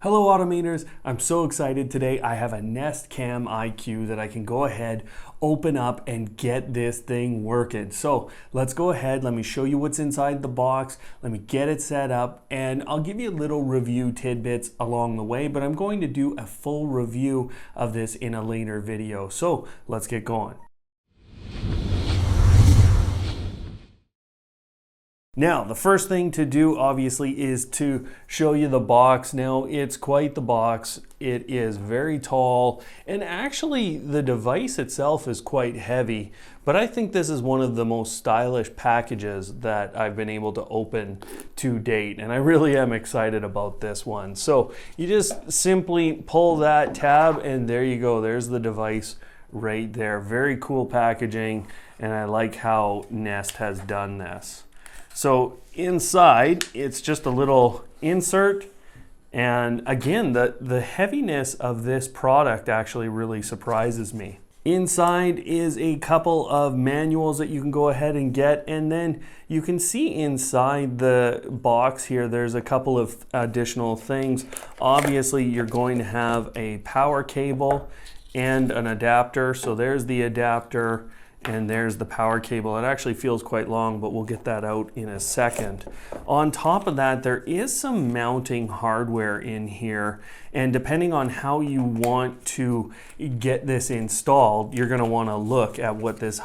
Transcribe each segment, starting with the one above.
Hello Automators, I'm so excited today. I have a Nest Cam IQ that I can go ahead, open up and get this thing working. So let's go ahead, let me show you what's inside the box, let me get it set up, and I'll give you a little review tidbits along the way, but I'm going to do a full review of this in a later video. So let's get going. Now, the first thing to do obviously is to show you the box. Now, it's quite the box. It is very tall, and actually the device itself is quite heavy, but I think this is one of the most stylish packages that I've been able to open to date, and I really am excited about this one. So you just simply pull that tab, and there you go. There's the device right there. Very cool packaging, and I like how Nest has done this. So inside, it's just a little insert, and again, the heaviness of this product actually really surprises me. Inside is a couple of manuals that you can go ahead and get, and then you can see inside the box here, there's a couple of additional things. Obviously, you're going to have a power cable and an adapter, so there's the adapter. And there's the power cable. It actually feels quite long, but we'll get that out in a second. On top of that, there is some mounting hardware in here. And depending on how you want to get this installed, you're gonna wanna look at what this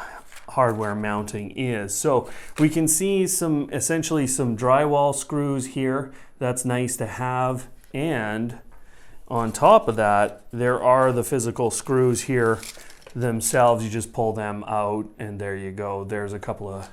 hardware mounting is. So we can see essentially some drywall screws here. That's nice to have. And on top of that, there are the physical screws here themselves. You just pull them out, and there you go. There's a couple of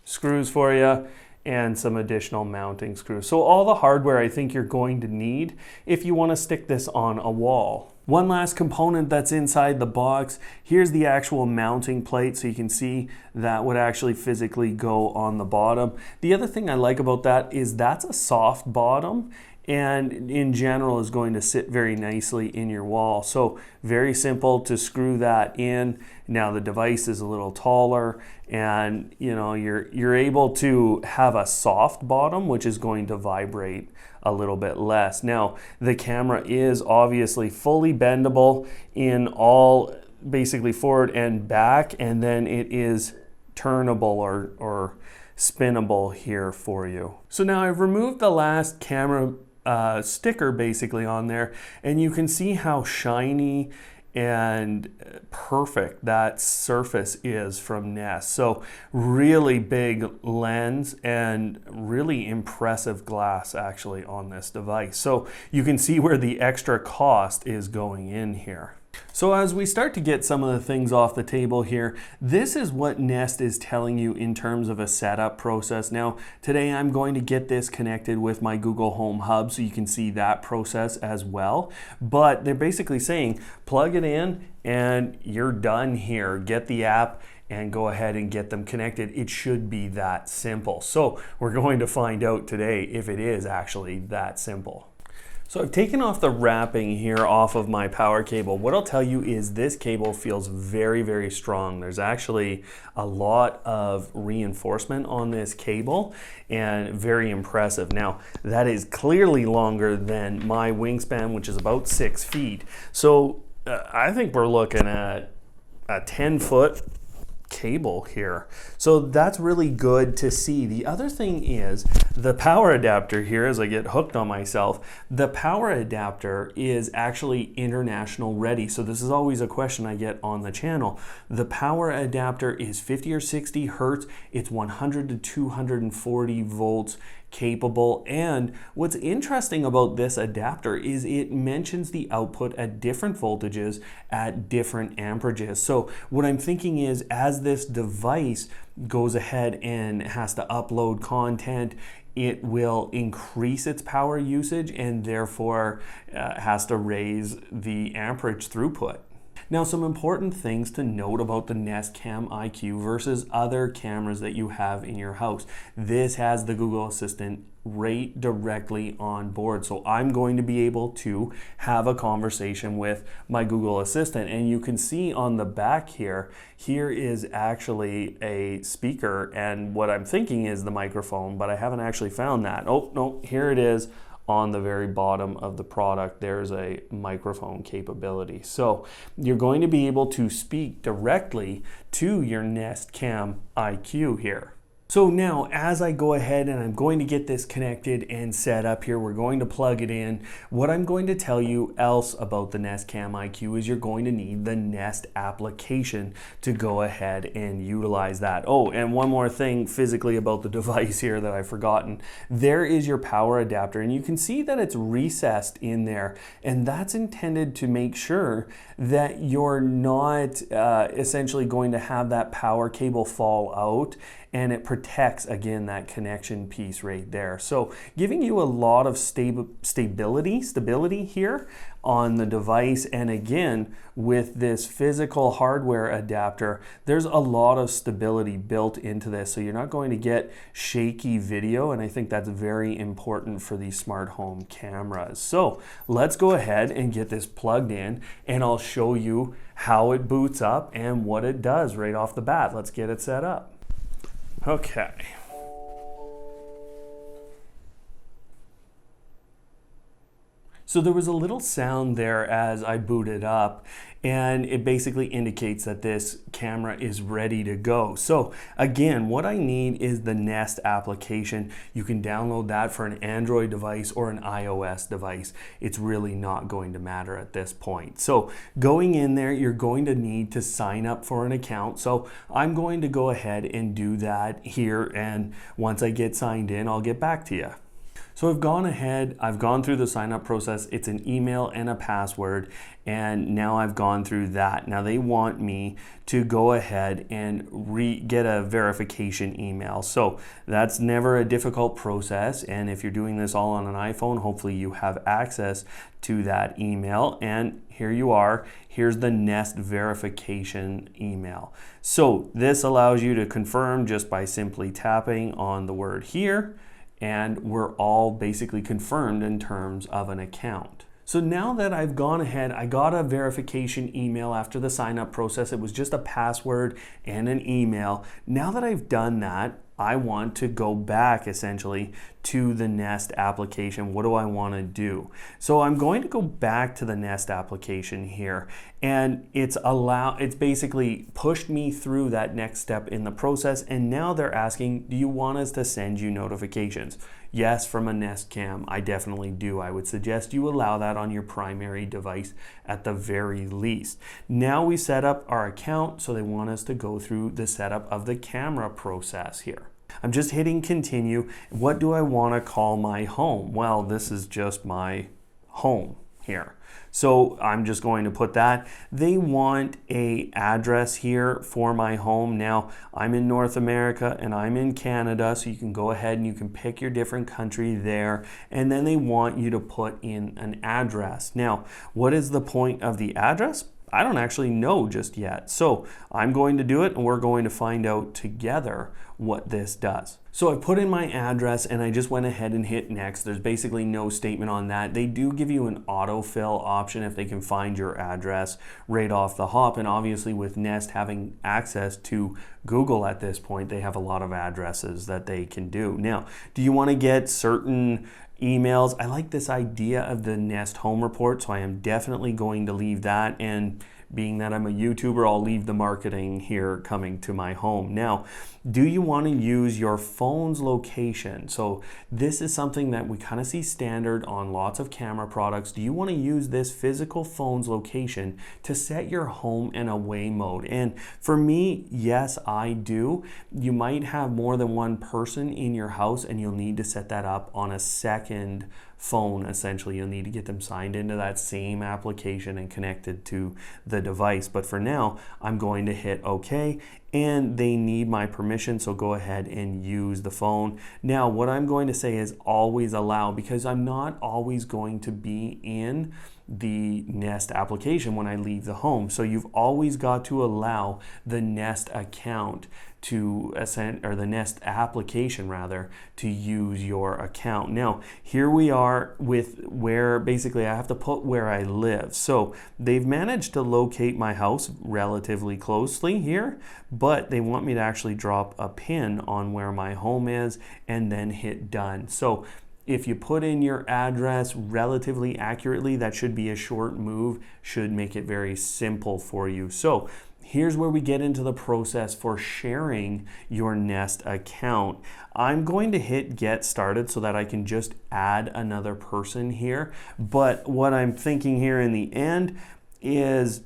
screws for you and some additional mounting screws. So all the hardware I think you're going to need if you want to stick this on a wall. One last component that's inside the box, here's the actual mounting plate, so you can see that would actually physically go on the bottom. The other thing I like about that is that's a soft bottom, and in general is going to sit very nicely in your wall. So very simple to screw that in. Now the device is a little taller, and you know you're able to have a soft bottom, which is going to vibrate a little bit less. Now the camera is obviously fully bendable in all, basically forward and back, and then it is turnable or spinnable here for you. So now I've removed the last camera sticker basically on there, and you can see how shiny and perfect that surface is from Nest. So really big lens and really impressive glass actually on this device. So you can see where the extra cost is going in here. So as we start to get some of the things off the table here, this is what Nest is telling you in terms of a setup process. Now, today I'm going to get this connected with my Google Home Hub so you can see that process as well. But they're basically saying, plug it in and you're done here. Get the app and go ahead and get them connected. It should be that simple. So we're going to find out today if it is actually that simple. So I've taken off the wrapping here off of my power cable. What I'll tell you is this cable feels very, very strong. There's actually a lot of reinforcement on this cable and very impressive. Now, that is clearly longer than my wingspan, which is about 6 feet. So I think we're looking at a 10-foot cable here. So that's really good to see. The other thing is the power adapter here, as I get hooked on myself, the power adapter is actually international ready. So this is always a question I get on the channel. The power adapter is 50 or 60 hertz. It's 100 to 240 volts capable. And what's interesting about this adapter is it mentions the output at different voltages at different amperages. So what I'm thinking is, as this device goes ahead and has to upload content, it will increase its power usage and therefore has to raise the amperage throughput. Now, some important things to note about the Nest Cam IQ versus other cameras that you have in your house. This has the Google Assistant right directly on board. So I'm going to be able to have a conversation with my Google Assistant. And you can see on the back here is actually a speaker. And what I'm thinking is the microphone, but I haven't actually found that. Oh, no, here it is on the very bottom of the product, there's a microphone capability. So you're going to be able to speak directly to your Nest Cam IQ here. So now as I go ahead and I'm going to get this connected and set up here, we're going to plug it in. What I'm going to tell you else about the Nest Cam IQ is you're going to need the Nest application to go ahead and utilize that. Oh, and one more thing physically about the device here that I've forgotten. There is your power adapter, and you can see that it's recessed in there, and that's intended to make sure that you're not essentially going to have that power cable fall out, and it protects, again, that connection piece right there. So giving you a lot of stability here on the device. And again, with this physical hardware adapter, there's a lot of stability built into this. So you're not going to get shaky video. And I think that's very important for these smart home cameras. So let's go ahead and get this plugged in, and I'll show you how it boots up and what it does right off the bat. Let's get it set up. Okay. So there was a little sound there as I booted up, and it basically indicates that this camera is ready to go. So again, what I need is the Nest application. You can download that for an Android device or an iOS device. It's really not going to matter at this point. So going in there, you're going to need to sign up for an account. So I'm going to go ahead and do that here, and once I get signed in, I'll get back to you. So I've gone ahead, I've gone through the sign up process. It's an email and a password, and now I've gone through that. Now they want me to go ahead and get a verification email. So that's never a difficult process, and if you're doing this all on an iPhone, hopefully you have access to that email. And here you are, here's the Nest verification email. So this allows you to confirm just by simply tapping on the word here, and we're all basically confirmed in terms of an account. So now that I've gone ahead, I got a verification email after the sign up process. It was just a password and an email. Now that I've done that, I want to go back essentially to the Nest application. What do I want to do? So I'm going to go back to the Nest application here, and it's basically pushed me through that next step in the process, and now they're asking, do you want us to send you notifications? Yes, from a Nest Cam, I definitely do. I would suggest you allow that on your primary device at the very least. Now we set up our account, so they want us to go through the setup of the camera process here. I'm just hitting continue. What do I want to call my home? Well, this is just my home here. So I'm just going to put that. They want an address here for my home. Now I'm in North America and I'm in Canada, so you can go ahead and you can pick your different country there, and then they want you to put in an address. Now, what is the point of the address? I don't actually know just yet. So I'm going to do it, and we're going to find out together what this does. So I put in my address and I just went ahead and hit next. There's basically no statement on that. They do give you an autofill option if they can find your address right off the hop. And obviously with Nest having access to Google at this point, they have a lot of addresses that they can do. Now, do you want to get certain emails? I like this idea of the Nest home report, so I am definitely going to leave that, and being that I'm a YouTuber, I'll leave the marketing here coming to my home. Now, do you want to use your phone's location? So this is something that we kind of see standard on lots of camera products. Do you want to use this physical phone's location to set your home in away mode? And for me, yes, I do. You might have more than one person in your house, and you'll need to set that up on a second phone. Essentially, you'll need to get them signed into that same application and connected to the device. But for now, I'm going to hit OK, and they need my permission, so go ahead and use the phone. Now, what I'm going to say is always allow, because I'm not always going to be in the Nest application when I leave the home. So you've always got to allow the Nest account to or the Nest application rather, to use your account. Now, here we are with where basically I have to put where I live. So they've managed to locate my house relatively closely here, but they want me to actually drop a pin on where my home is and then hit done. So if you put in your address relatively accurately, that should be a short move, should make it very simple for you. So here's where we get into the process for sharing your Nest account. I'm going to hit get started so that I can just add another person here. But what I'm thinking here in the end is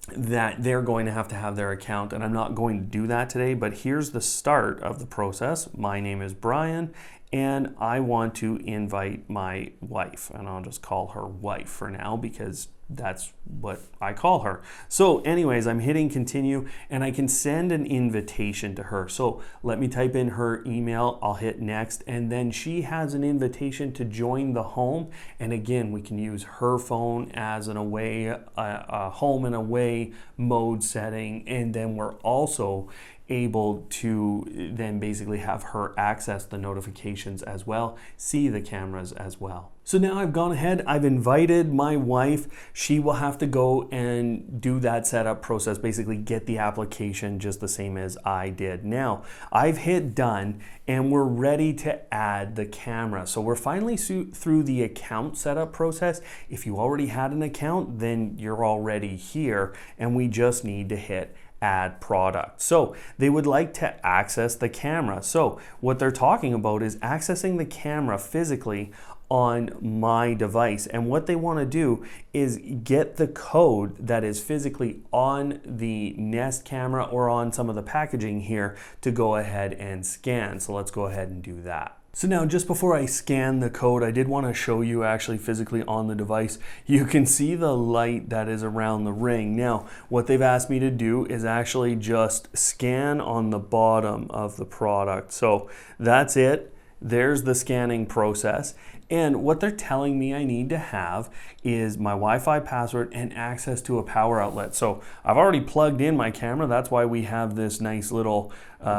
that they're going to have their account, and I'm not going to do that today, but here's the start of the process. My name is Brian, and I want to invite my wife, and I'll just call her wife for now because that's what I call her. So anyways, I'm hitting continue, and I can send an invitation to her. So let me type in her email, I'll hit next, and then she has an invitation to join the home. And again, we can use her phone as an away, a home and away mode setting, and then we're also able to then basically have her access the notifications as well, see the cameras as well. So now I've gone ahead, I've invited my wife. She will have to go and do that setup process, basically get the application just the same as I did. Now, I've hit done and we're ready to add the camera. So we're finally through the account setup process. If you already had an account, then you're already here, and we just need to hit add product. So they would like to access the camera. So what they're talking about is accessing the camera physically on my device. And what they want to do is get the code that is physically on the Nest camera or on some of the packaging here to go ahead and scan. So let's go ahead and do that. So now, just before I scan the code, I did want to show you actually physically on the device. You can see the light that is around the ring. Now, what they've asked me to do is actually just scan on the bottom of the product. So that's it. There's the scanning process. And what they're telling me I need to have is my Wi-Fi password and access to a power outlet. So I've already plugged in my camera. That's why we have this nice little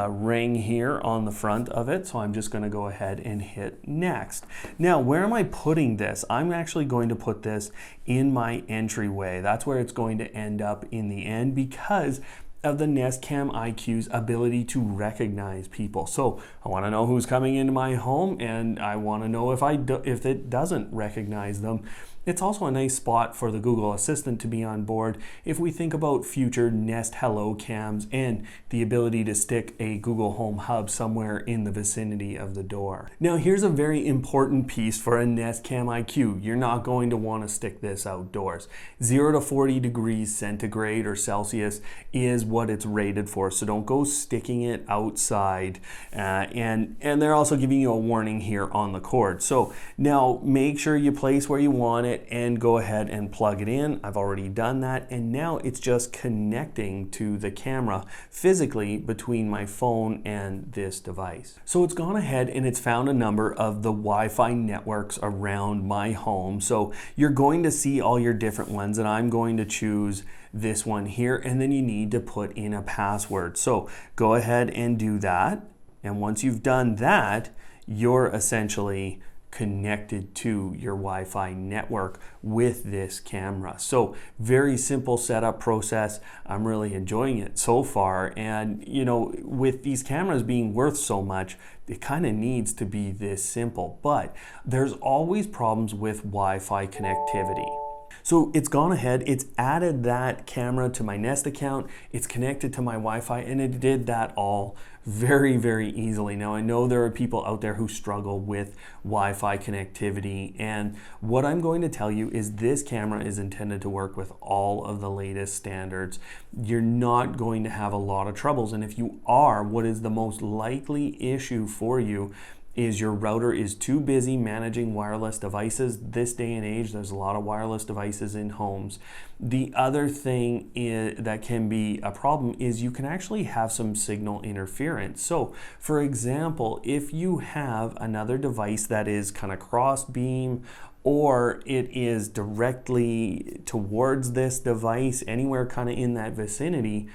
ring here on the front of it. So I'm just going to go ahead and hit next. Now, where am I putting this? I'm actually going to put this in my entryway. That's where it's going to end up in the end because of the Nest Cam IQ's ability to recognize people. So I want to know who's coming into my home, and I want to know if it doesn't recognize them. It's also a nice spot for the Google Assistant to be on board if we think about future Nest Hello cams and the ability to stick a Google Home Hub somewhere in the vicinity of the door. Now, here's a very important piece for a Nest Cam IQ. You're not going to want to stick this outdoors. 0 to 40 degrees centigrade or Celsius is what it's rated for, so don't go sticking it outside. And they're also giving you a warning here on the cord. So now make sure you place where you want it and go ahead and plug it in. I've already done that, and now it's just connecting to the camera physically between my phone and this device. So it's gone ahead and it's found a number of the Wi-Fi networks around my home. So you're going to see all your different ones, and I'm going to choose this one here, and then you need to put in a password. So go ahead and do that, and once you've done that, you're essentially connected to your Wi-Fi network with this camera. So very simple setup process. I'm really enjoying it so far. And you know, with these cameras being worth so much, it kind of needs to be this simple, but there's always problems with Wi-Fi connectivity. So it's gone ahead, it's added that camera to my Nest account, it's connected to my Wi-Fi, and it did that all very, very easily. Now, I know there are people out there who struggle with Wi-Fi connectivity, and what I'm going to tell you is this camera is intended to work with all of the latest standards. You're not going to have a lot of troubles, and if you are, what is the most likely issue for you is your router is too busy managing wireless devices. This day and age, there's a lot of wireless devices in homes. The other thing that can be a problem is you can actually have some signal interference. So for example, if you have another device that is kind of cross beam, or it is directly towards this device, anywhere kind of in that vicinity,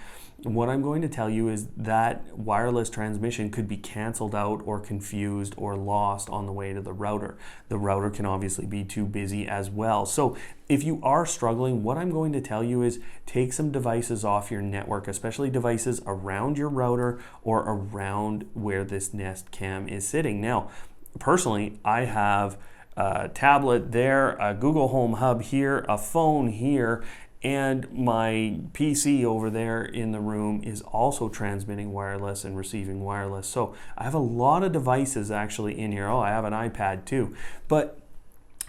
what I'm going to tell you is that wireless transmission could be canceled out or confused or lost on the way to the router. The router can obviously be too busy as well. So if you are struggling, what I'm going to tell you is take some devices off your network, especially devices around your router or around where this Nest Cam is sitting. Now, personally, I have a tablet there, a Google Home Hub here, a phone here, and my PC over there in the room is also transmitting wireless and receiving wireless. So I have a lot of devices actually in here. Oh, I have an iPad too. But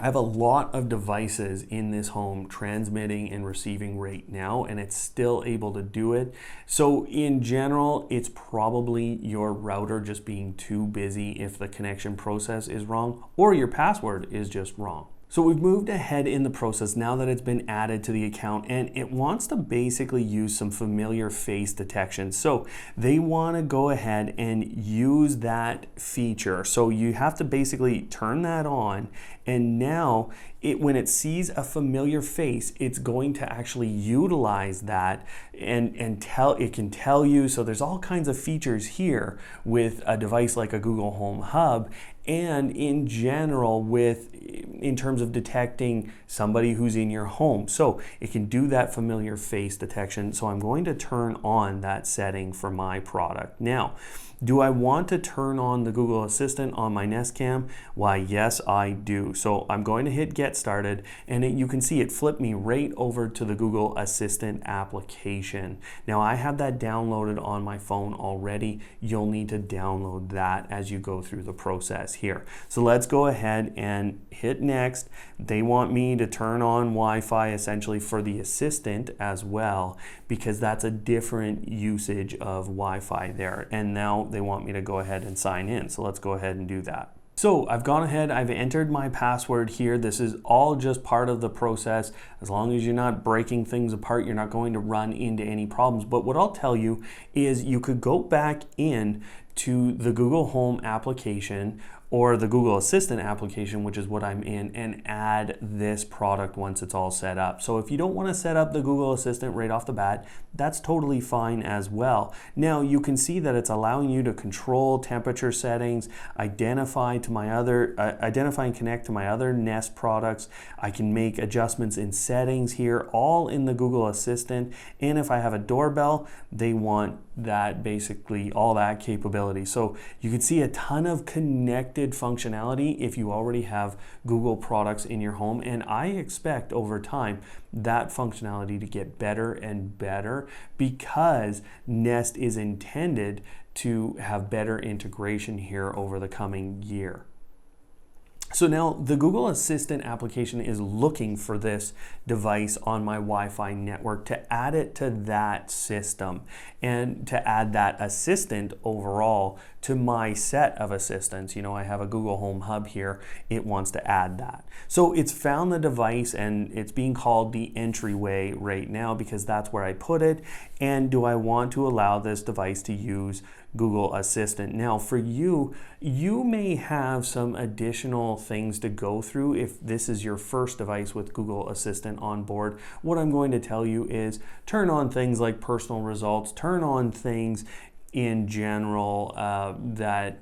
I have a lot of devices in this home transmitting and receiving right now, and it's still able to do it. So in general, it's probably your router just being too busy if the connection process is wrong, or your password is just wrong. So we've moved ahead in the process now that it's been added to the account, and it wants to basically use some familiar face detection. So they want to go ahead and use that feature. So you have to basically turn that on, and now when it sees a familiar face, it's going to actually utilize that and it can tell you. So there's all kinds of features here with a device like a Google Home Hub, and in general in terms of detecting somebody who's in your home. So it can do that familiar face detection. So I'm going to turn on that setting for my product. Now, do I want to turn on the Google Assistant on my Nest Cam? Why, yes, I do. So I'm going to hit Get Started, and you can see it flipped me right over to the Google Assistant application. Now, I have that downloaded on my phone already. You'll need to download that as you go through the process here. So let's go ahead and hit Next. They want me to turn on Wi-Fi essentially for the Assistant as well, because that's a different usage of Wi-Fi there. And now they want me to go ahead and sign in. So let's go ahead and do that. So I've gone ahead, I've entered my password here. This is all just part of the process. As long as you're not breaking things apart, you're not going to run into any problems. But what I'll tell you is you could go back in to the Google Home application or the Google Assistant application, which is what I'm in, and add this product once it's all set up. So if you don't want to set up the Google Assistant right off the bat, that's totally fine as well. Now you can see that it's allowing you to control temperature settings, identify and connect to my other Nest products. I can make adjustments in settings here, all in the Google Assistant. And if I have a doorbell, they want that, basically all that capability. So you can see a ton of connected functionality if you already have Google products in your home, and I expect over time that functionality to get better and better because Nest is intended to have better integration here over the coming year. So now the Google Assistant application is looking for this device on my Wi-Fi network to add it to that system and to add that assistant overall to my set of assistants. You know, I have a Google Home Hub here. It wants to add that. So it's found the device and it's being called the entryway right now because that's where I put it. And do I want to allow this device to use Google Assistant? Now for you may have some additional things to go through if this is your first device with Google Assistant on board. What I'm going to tell you is turn on things like personal results, turn on things in general that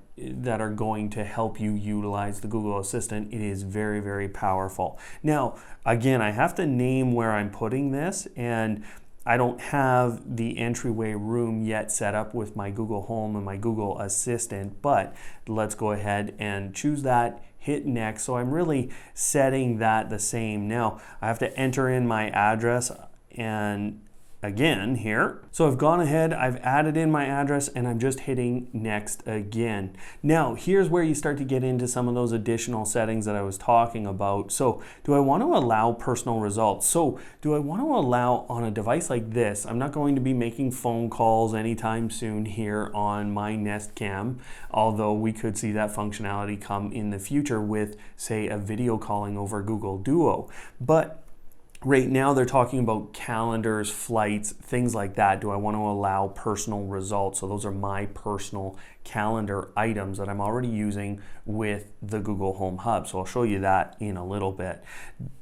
are going to help you utilize the Google Assistant. It is very, very powerful. Now, again, I have to name where I'm putting this, and I don't have the entryway room yet set up with my Google Home and my Google Assistant, but let's go ahead and choose that, hit next. So I'm really setting that the same. Now I have to enter in my address and again here. So I've gone ahead, I've added in my address, and I'm just hitting next again. Now here's where you start to get into some of those additional settings that I was talking about. So do I want to allow personal results? So do I want to allow on a device like this? I'm not going to be making phone calls anytime soon here on my Nest Cam, although we could see that functionality come in the future with, say, a video calling over Google Duo. But right now they're talking about calendars, flights, things like that. Do I want to allow personal results? So those are my personal calendar items that I'm already using with the Google Home Hub. So I'll show you that in a little bit.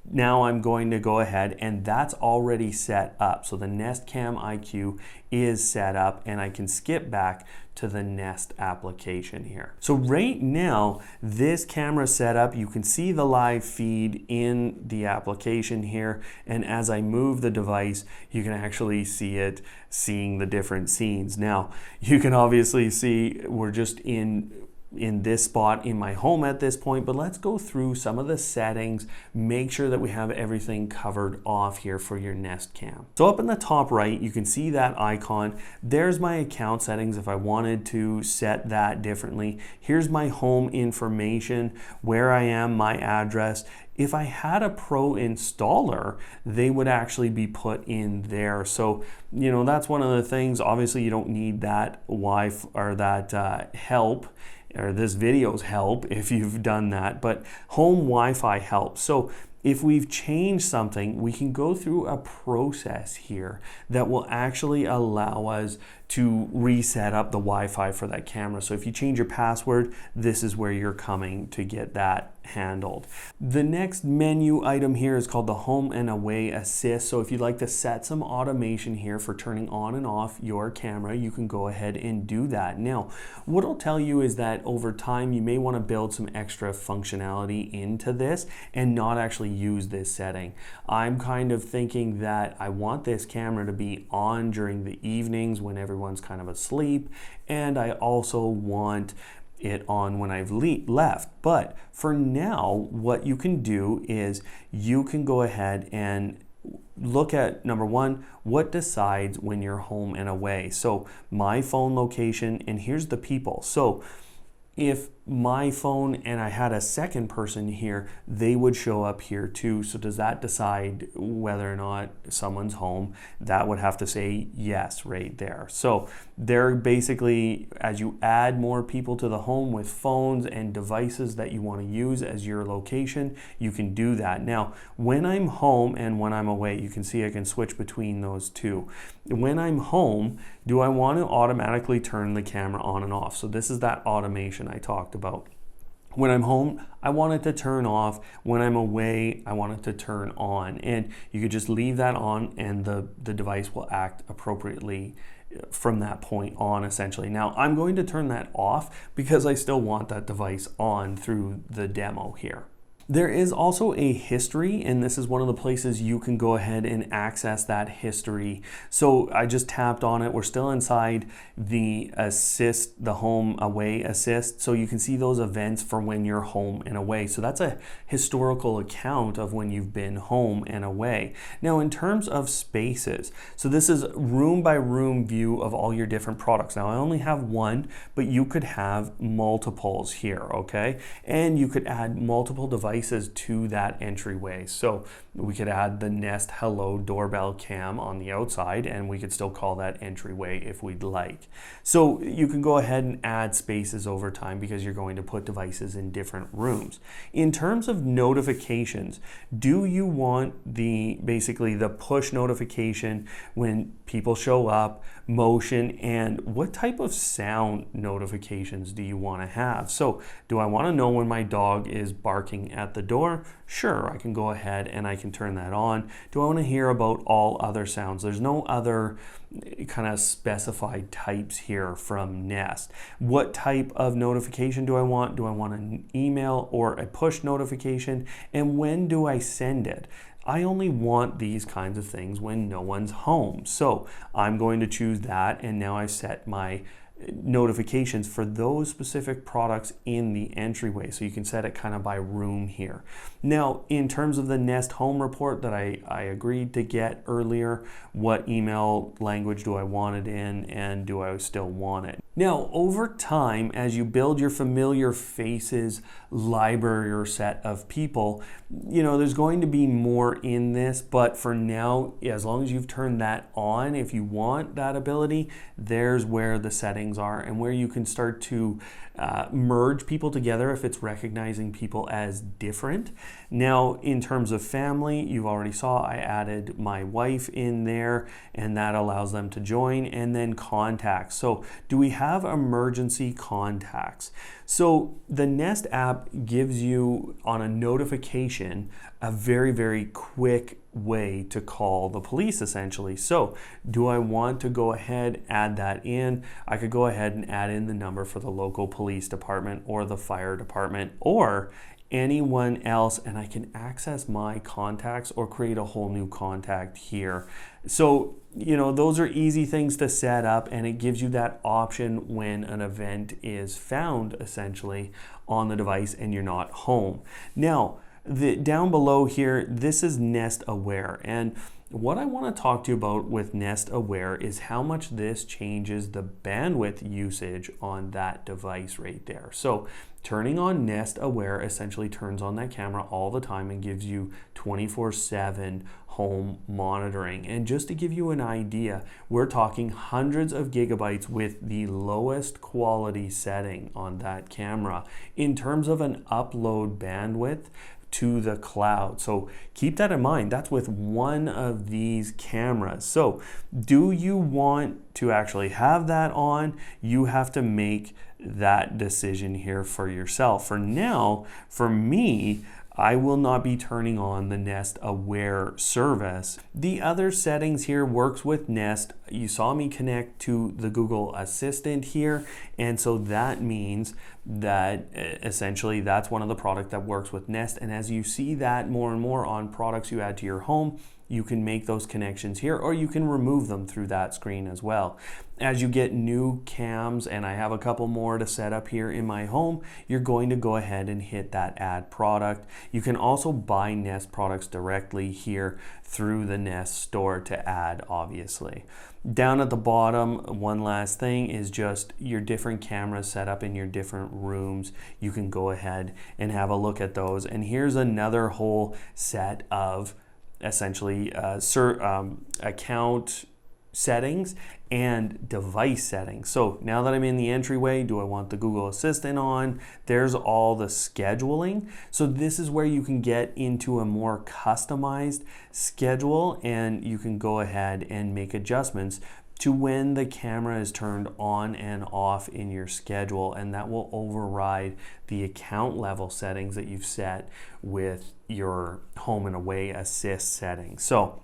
Now I'm going to go ahead and that's already set up. So the Nest Cam IQ is set up and I can skip back to the Nest application here. So right now, this camera setup, you can see the live feed in the application here. And as I move the device, you can actually see it seeing the different scenes. Now, you can obviously see we're just in in this spot in my home at this point, but let's go through some of the settings, make sure that we have everything covered off here for your Nest Cam. So up in the top right, you can see that icon. There's my account settings if I wanted to set that differently. Here's my home information, where I am, my address. If I had a pro installer, they would actually be put in there. So, you know, that's one of the things. Obviously, you don't need that Wi-Fi or that help, or this video's help if you've done that, but home Wi-Fi helps. So if we've changed something, we can go through a process here that will actually allow us to reset up the Wi-Fi for that camera. So if you change your password, this is where you're coming to get that handled. The next menu item here is called the Home and Away Assist. So if you'd like to set some automation here for turning on and off your camera, you can go ahead and do that. Now, what I'll tell you is that over time, you may want to build some extra functionality into this and not actually use this setting. I'm kind of thinking that I want this camera to be on during the evenings when everyone's kind of asleep, and I also want it on when I've left. But for now, what you can do is you can go ahead and look at, number one, what decides when you're home and away. So my phone location, and here's the people. So if my phone and I had a second person here, they would show up here too. So does that decide whether or not someone's home? That would have to say yes right there. So they're basically, as you add more people to the home with phones and devices that you want to use as your location, you can do that. Now, when I'm home and when I'm away, you can see I can switch between those two. When I'm home, do I want to automatically turn the camera on and off? So this is that automation I talked about. When I'm home, I want it to turn off. When I'm away, I want it to turn on. And you could just leave that on and the device will act appropriately from that point on, essentially. Now, I'm going to turn that off because I still want that device on through the demo here. There is also a history, and this is one of the places you can go ahead and access that history. So I just tapped on it. We're still inside the assist, the home away assist. So you can see those events for when you're home and away. So that's a historical account of when you've been home and away. Now, in terms of spaces, so this is room by room view of all your different products. Now, I only have one, but you could have multiples here, okay? And you could add multiple devices to that entryway. So we could add the Nest Hello doorbell cam on the outside, and we could still call that entryway if we'd like. So you can go ahead and add spaces over time because you're going to put devices in different rooms. In terms of notifications, do you want basically the push notification when people show up, motion, and what type of sound notifications do you want to have? So do I want to know when my dog is barking at the door? Sure, I can go ahead and I can turn that on. Do I want to hear about all other sounds? There's no other kind of specified types here from Nest. What type of notification do I want? Do I want an email or a push notification? And when do I send it? I only want these kinds of things when no one's home. So I'm going to choose that, and now I've set my notifications for those specific products in the entryway. So you can set it kind of by room here. Now, in terms of the Nest Home report that I agreed to get earlier, what email language do I want it in, and do I still want it? Now, over time, as you build your familiar faces library or set of people, you know, there's going to be more in this, but for now, as long as you've turned that on, if you want that ability, there's where the settings are and where you can start to merge people together if it's recognizing people as different. Now, in terms of family, you already saw I added my wife in there, and that allows them to join, and then contacts. So do we have emergency contacts? So the Nest app gives you on a notification a very, very quick way to call the police, essentially. So do I want to go ahead, add that in? I could go ahead and add in the number for the local police department or the fire department, or anyone else, and I can access my contacts or create a whole new contact here. So, you know, those are easy things to set up, and it gives you that option when an event is found essentially on the device and you're not home. Now, down below here, this is Nest Aware, and what I want to talk to you about with Nest Aware is how much this changes the bandwidth usage on that device right there. So turning on Nest Aware essentially turns on that camera all the time and gives you 24/7 home monitoring. And just to give you an idea, we're talking hundreds of gigabytes with the lowest quality setting on that camera in terms of an upload bandwidth to the cloud. So keep that in mind. That's with one of these cameras. So do you want to actually have that on? You have to make that decision here for yourself. For now, for me, I will not be turning on the Nest Aware service. The other settings here works with Nest. You saw me connect to the Google Assistant here, and so that means that essentially that's one of the products that works with Nest. And as you see that more and more on products you add to your home, you can make those connections here, or you can remove them through that screen as well. As you get new cams, and I have a couple more to set up here in my home, you're going to go ahead and hit that add product. You can also buy Nest products directly here through the Nest store to add, obviously. Down at the bottom, one last thing is just your different cameras set up in your different rooms. You can go ahead and have a look at those. And here's another whole set of essentially account settings and device settings. So now that I'm in the entryway, do I want the Google Assistant on? There's all the scheduling. So this is where you can get into a more customized schedule, and you can go ahead and make adjustments to when the camera is turned on and off in your schedule, and that will override the account level settings that you've set with your home and away assist settings. So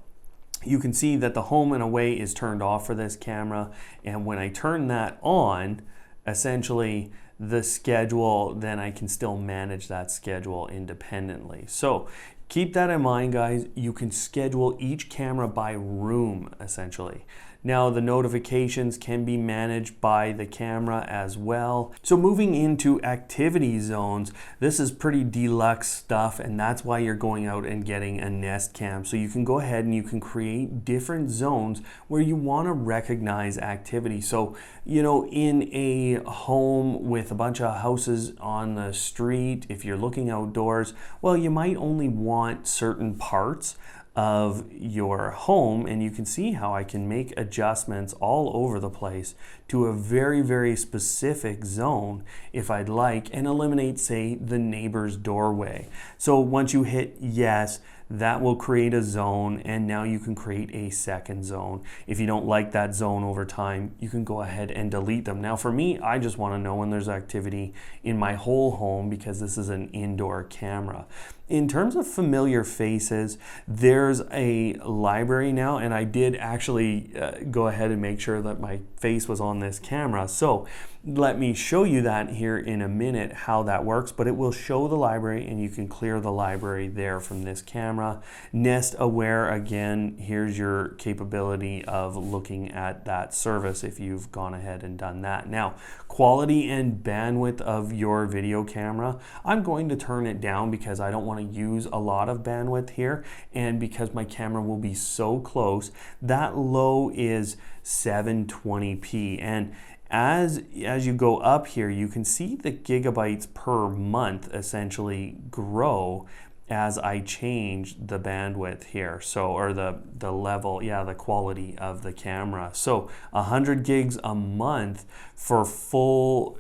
you can see that the home and away is turned off for this camera, and when I turn that on, essentially the schedule, then I can still manage that schedule independently. So keep that in mind, guys. You can schedule each camera by room essentially. Now the notifications can be managed by the camera as well. So moving into activity zones, this is pretty deluxe stuff, and that's why you're going out and getting a Nest Cam. So you can go ahead and you can create different zones where you want to recognize activity. So, you know, in a home with a bunch of houses on the street, if you're looking outdoors, well, you might only want certain parts of your home, and you can see how I can make adjustments all over the place to a very, very specific zone if I'd like, and eliminate, say, the neighbor's doorway. So once you hit yes, that will create a zone, and now you can create a second zone. If you don't like that zone over time, you can go ahead and delete them. Now for me, I just want to know when there's activity in my whole home because this is an indoor camera. In terms of familiar faces, there's a library now, and I did actually go ahead and make sure that my face was on this camera. So let me show you that here in a minute, how that works, but it will show the library, and you can clear the library there from this camera. Nest Aware, again, here's your capability of looking at that service if you've gone ahead and done that. Now, quality and bandwidth of your video camera, I'm going to turn it down because I don't want to use a lot of bandwidth here, and because my camera will be so close. That low is 720p, and as you go up here, you can see the gigabytes per month essentially grow as I change the bandwidth here, so, or the level, yeah, the quality of the camera. So 100 gigs a month for full,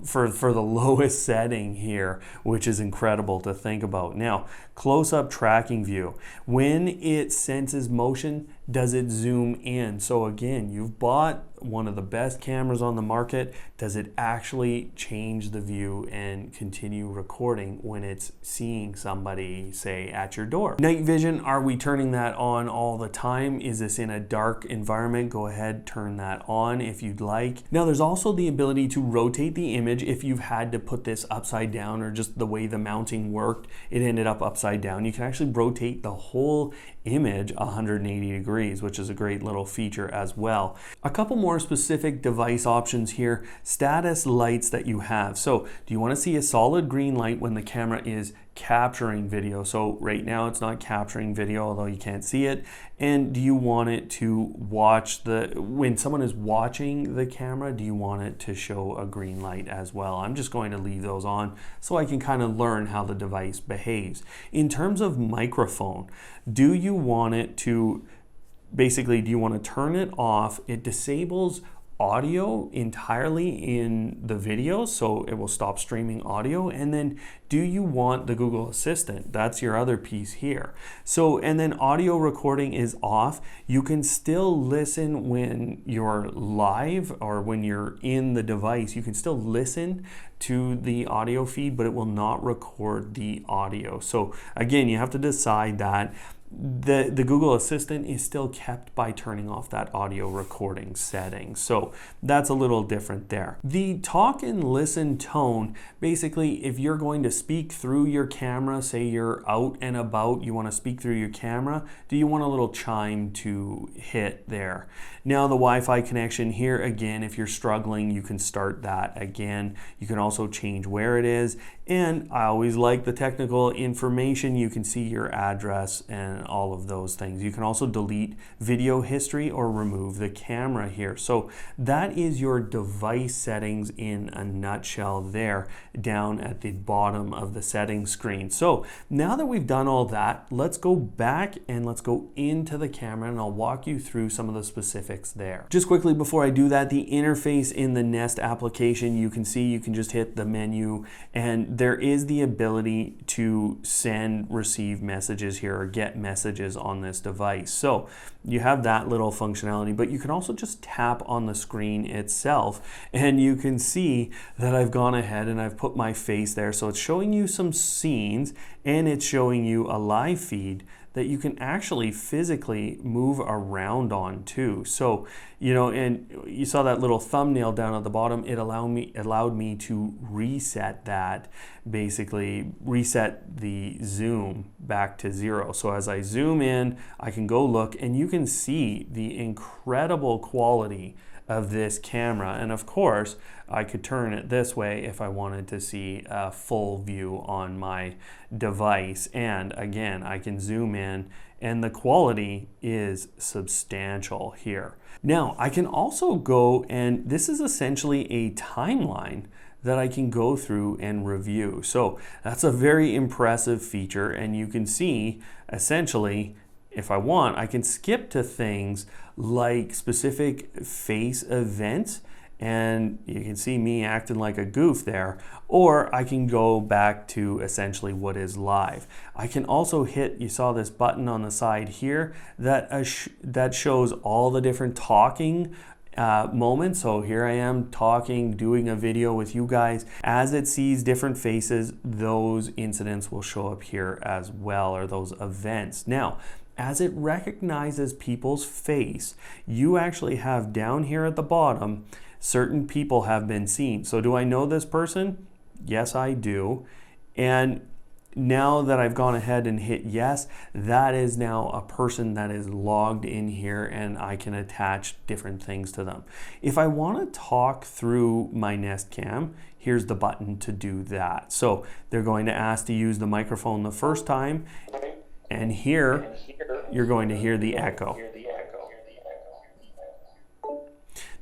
for the lowest setting here, which is incredible to think about. Now, close-up tracking view. When it senses motion, does it zoom in? So again, you've bought one of the best cameras on the market, does it actually change the view and continue recording when it's seeing somebody, say, at your door? Night vision, are we turning that on all the time? Is this in a dark environment? Go ahead, turn that on if you'd like. Now there's also the ability to rotate the image if you've had to put this upside down, or just the way the mounting worked, it ended up upside down. You can actually rotate the whole image 180 degrees, which is a great little feature as well. A couple more specific device options here. Status lights that you have. So do you want to see a solid green light when the camera is capturing video? So right now it's not capturing video, although you can't see it. And do you want it to watch when someone is watching the camera, do you want it to show a green light as well? I'm just going to leave those on so I can kind of learn how the device behaves. In terms of microphone, do you want it to, basically, do you want to turn it off? It disables audio entirely in the video, so it will stop streaming audio. And then do you want the Google Assistant? That's your other piece here. So, and then audio recording is off. You can still listen when you're live or when you're in the device. You can still listen to the audio feed, but it will not record the audio. So again, you have to decide that. The Google Assistant is still kept by turning off that audio recording setting. So that's a little different there. The talk and listen tone, basically, if you're going to speak through your camera, say you're out and about, you want to speak through your camera, do you want a little chime to hit there? Now the Wi-Fi connection here, again, if you're struggling, you can start that again. You can also change where it is. And I always like the technical information. You can see your address and all of those things. You can also delete video history or remove the camera here. So that is your device settings in a nutshell there, down at the bottom of the settings screen. So now that we've done all that, let's go back and let's go into the camera, and I'll walk you through some of the specifics there. Just quickly before I do that, the interface in the Nest application, you can see you can just hit the menu, and there is the ability to send, receive messages here, or get messages on this device. So you have that little functionality, but you can also just tap on the screen itself, and you can see that I've gone ahead and I've put my face there. So it's showing you some scenes, and it's showing you a live feed that you can actually physically move around on too. So, you know, and you saw that little thumbnail down at the bottom, it allowed me to reset that, basically reset the zoom back to 0. So as I zoom in, I can go look, and you can see the incredible quality of this camera. And of course, I could turn it this way if I wanted to see a full view on my device. And again, I can zoom in, and the quality is substantial here. Now, I can also go, and this is essentially a timeline that I can go through and review. So that's a very impressive feature, and you can see essentially, if I want, I can skip to things like specific face events, and you can see me acting like a goof there, or I can go back to essentially what is live. I can also hit, you saw this button on the side here, that shows all the different talking moments. So here I am talking, doing a video with you guys. As it sees different faces, those incidents will show up here as well, or those events. Now, as it recognizes people's face, you actually have down here at the bottom, certain people have been seen. So do I know this person? Yes, I do. And now that I've gone ahead and hit yes, that is now a person that is logged in here, and I can attach different things to them. If I want to talk through my Nest Cam, here's the button to do that. So they're going to ask to use the microphone the first time, and here you're going to hear the echo.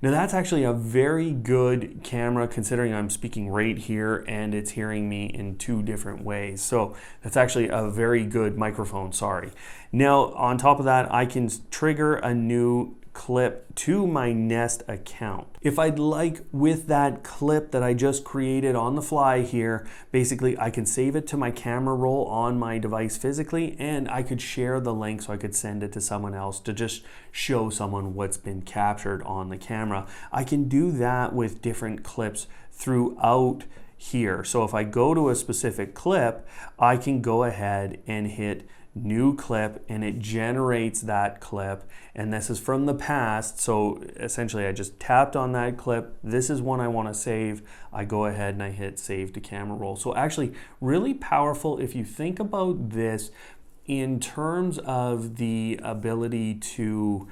Now that's actually a very good camera, considering I'm speaking right here and it's hearing me in 2 different ways. So that's actually a very good microphone, sorry. Now on top of that, I can trigger a new clip to my Nest account. If I'd like, with that clip that I just created on the fly here, basically I can save it to my camera roll on my device physically, and I could share the link so I could send it to someone else to just show someone what's been captured on the camera. I can do that with different clips throughout here. So if I go to a specific clip, I can go ahead and hit new clip, and it generates that clip, and this is from the past. So essentially I just tapped on that clip. This is one I want to save. I go ahead and I hit save to camera roll. So actually really powerful if you think about this in terms of the ability to,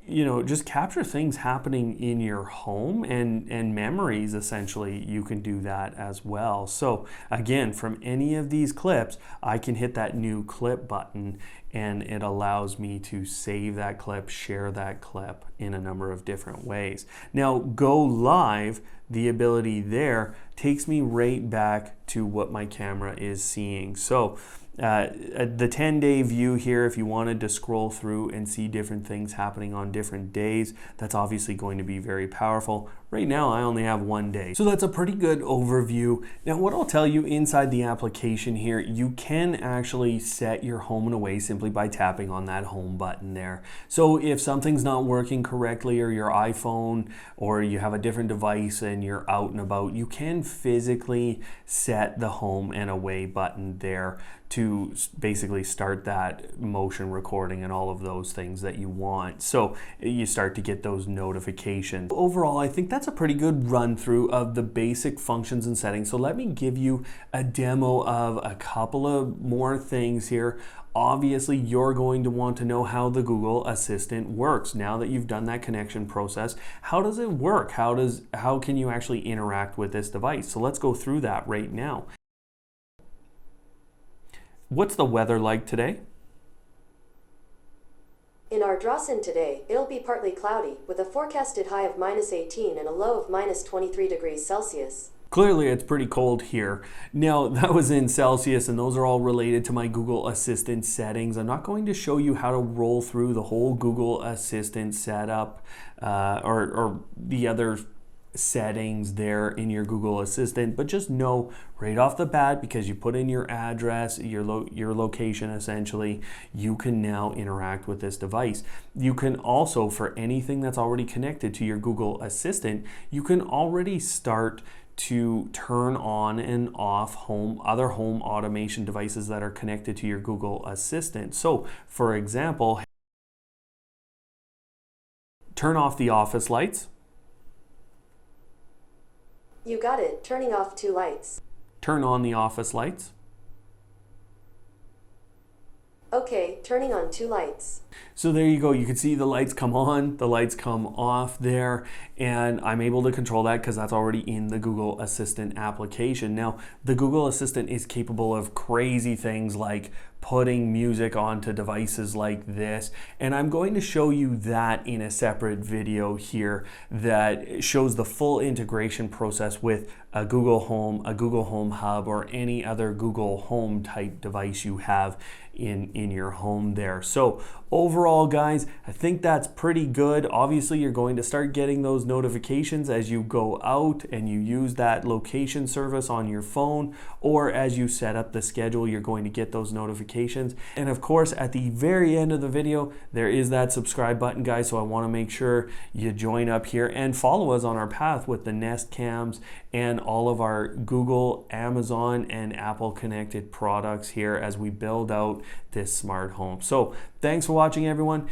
you know, just capture things happening in your home and memories. Essentially, you can do that as well. So again, from any of these clips, I can hit that new clip button, and it allows me to save that clip, share that clip in a number of different ways. Now, go live, the ability there takes me right back to what my camera is seeing. So the 10-day view here, if you wanted to scroll through and see different things happening on different days, that's obviously going to be very powerful. Right now, I only have 1 day. So that's a pretty good overview. Now, what I'll tell you inside the application here, you can actually set your home and away simply by tapping on that home button there. So if something's not working correctly, or your iPhone, or you have a different device and you're out and about, you can physically set the home and away button there to basically start that motion recording and all of those things that you want. So you start to get those notifications. Overall, I think that's a pretty good run through of the basic functions and settings. So let me give you a demo of a couple of more things here. Obviously, you're going to want to know how the Google Assistant works. Now that you've done that connection process, how does it work? How can you actually interact with this device? So let's go through that right now. What's the weather like today? In Ardrossan today, it'll be partly cloudy, with a forecasted high of -18 and a low of -23 degrees Celsius. Clearly it's pretty cold here. Now that was in Celsius, and those are all related to my Google Assistant settings. I'm not going to show you how to roll through the whole Google Assistant setup or the other settings there in your Google Assistant, but just know right off the bat, because you put in your address, your location essentially, you can now interact with this device. You can also, for anything that's already connected to your Google Assistant, you can already start to turn on and off other home automation devices that are connected to your Google Assistant. So for example, turn off the office lights. You got it. Turning off 2 lights. Turn on the office lights. Okay, turning on 2 lights. So there you go. You can see the lights come on, the lights come off there, and I'm able to control that because that's already in the Google Assistant application. Now, the Google Assistant is capable of crazy things like putting music onto devices like this, and I'm going to show you that in a separate video here that shows the full integration process with a Google Home Hub, or any other Google Home type device you have in your home there. So overall, guys, I think that's pretty good. Obviously, you're going to start getting those notifications as you go out and you use that location service on your phone, or as you set up the schedule, you're going to get those notifications. And of course, at the very end of the video, there is that subscribe button, guys. So I want to make sure you join up here and follow us on our path with the Nest cams and all of our Google, Amazon, and Apple connected products here as we build out this smart home. So thanks for watching, everyone.